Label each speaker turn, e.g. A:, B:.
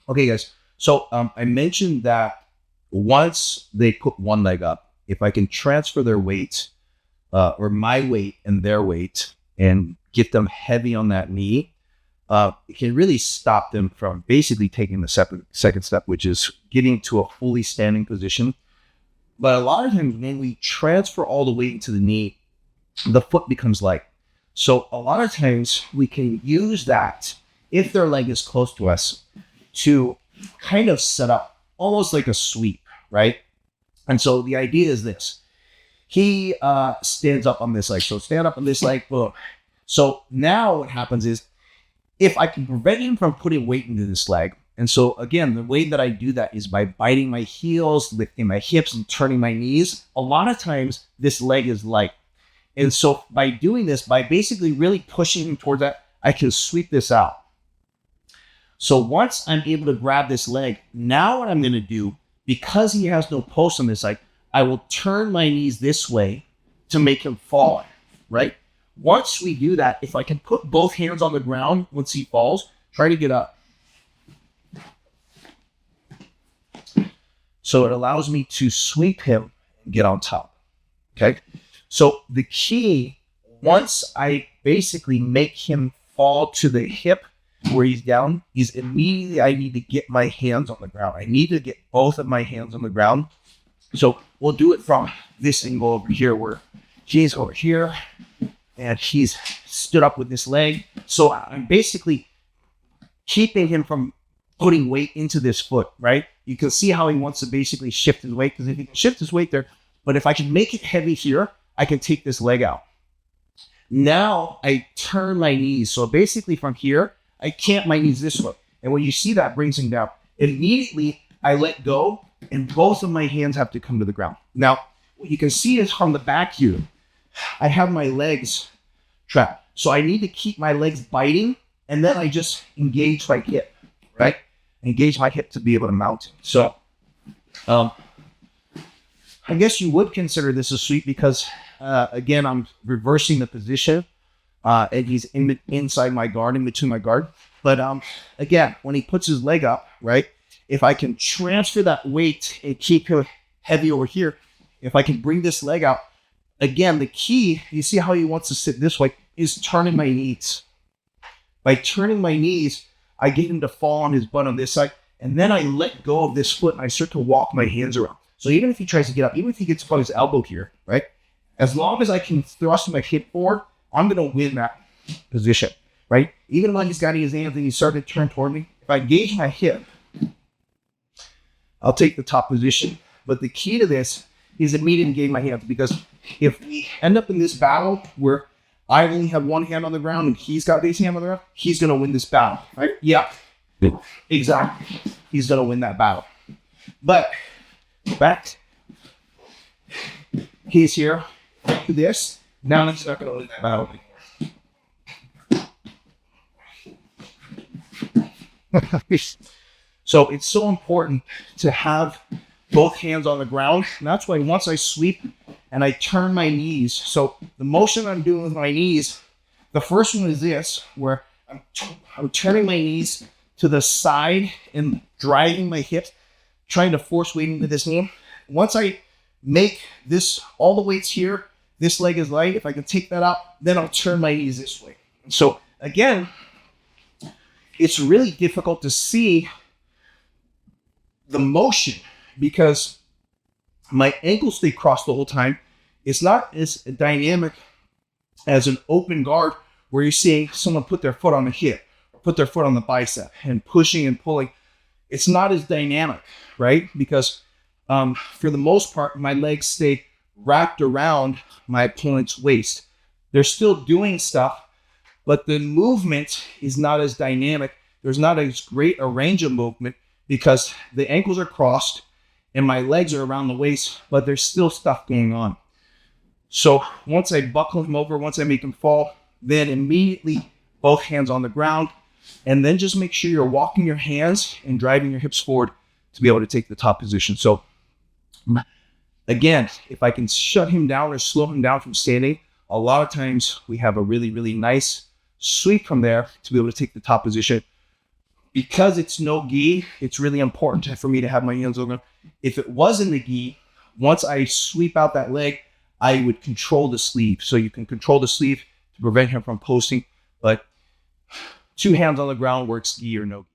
A: Okay, guys. So I mentioned that once they put one leg up, if I can transfer their weight or my weight and their weight and get them heavy on that knee, it can really stop them from basically taking the second step, which is getting to a fully standing position. But a lot of times when we transfer all the weight into the knee, the foot becomes light. So a lot of times we can use that if their leg is close to us to kind of set up almost like a sweep, right? And so the idea is this. He stands up on this leg. So stand up on this leg, boom. So now what happens is if I can prevent him from putting weight into this leg, and so again, the way that I do that is by biting my heels, lifting my hips, and turning my knees. A lot of times this leg is light. And so by doing this, by basically really pushing him towards that, I can sweep this out. So once I'm able to grab this leg, now what I'm going to do, because he has no post on this side, I will turn my knees this way to make him fall, right? Once we do that, if I can put both hands on the ground once he falls, try to get up. So it allows me to sweep him and get on top, okay? So the key, once I basically make him fall to the hip where he's down, is immediately I need to get my hands on the ground. I need to get both of my hands on the ground. So we'll do it from this angle over here where he's over here and he's stood up with this leg. So I'm basically keeping him from putting weight into this foot, right? You can see how he wants to basically shift his weight, because if he can shift his weight there, but if I can make it heavy here, I can take this leg out. Now I turn my knees. So basically from here, I cant my knees this way. And when you see that brings him down, immediately I let go and both of my hands have to come to the ground. Now, what you can see is from the back here, I have my legs trapped. So I need to keep my legs biting, and then I just engage my hip, right? Engage my hip to be able to mount. So I guess you would consider this a sweep because, again, I'm reversing the position and he's inside my guard, in between my guard. But again, when he puts his leg up, right, if I can transfer that weight and keep him heavy over here, if I can bring this leg out, again, the key, you see how he wants to sit this way, is turning my knees. By turning my knees, I get him to fall on his butt on this side, and then I let go of this foot and I start to walk my hands around. So even if he tries to get up, even if he gets on his elbow here, right, as long as I can thrust my hip forward, I'm going to win that position, right? Even when he's got his hands and he's starting to turn toward me, if I engage my hip, I'll take the top position. But the key to this is immediately engage my hands, because if we end up in this battle where I only have one hand on the ground and he's got his hand on the ground, he's going to win this battle, right? Yeah, exactly. He's going to win that battle. But back, he's here, do this. Now he's not going to win that battle anymore. So it's so important to have both hands on the ground. And that's why once I sweep and I turn my knees, so the motion I'm doing with my knees, the first one is this, where I'm turning my knees to the side and driving my hips, trying to force weight into this knee. Once I make this, all the weights here, this leg is light. If I can take that out, then I'll turn my knees this way. So again, it's really difficult to see the motion because my ankles stay crossed the whole time. It's not as dynamic as an open guard where you're seeing someone put their foot on the hip or put their foot on the bicep and pushing and pulling. It's not as dynamic, right? Because for the most part, my legs stay wrapped around my opponent's waist. They're still doing stuff, but the movement is not as dynamic. There's not as great a range of movement because the ankles are crossed and my legs are around the waist, but there's still stuff going on. So once I buckle him over, once I make him fall, then immediately both hands on the ground, and then just make sure you're walking your hands and driving your hips forward to be able to take the top position. So again, if I can shut him down or slow him down from standing, a lot of times we have a really, really nice sweep from there to be able to take the top position. because it's no gi, it's really important for me to have my hands on the ground. If it was in the gi, once I sweep out that leg, I would control the sleeve. So you can control the sleeve to prevent him from posting, but 2 hands on the ground works gi or no gi.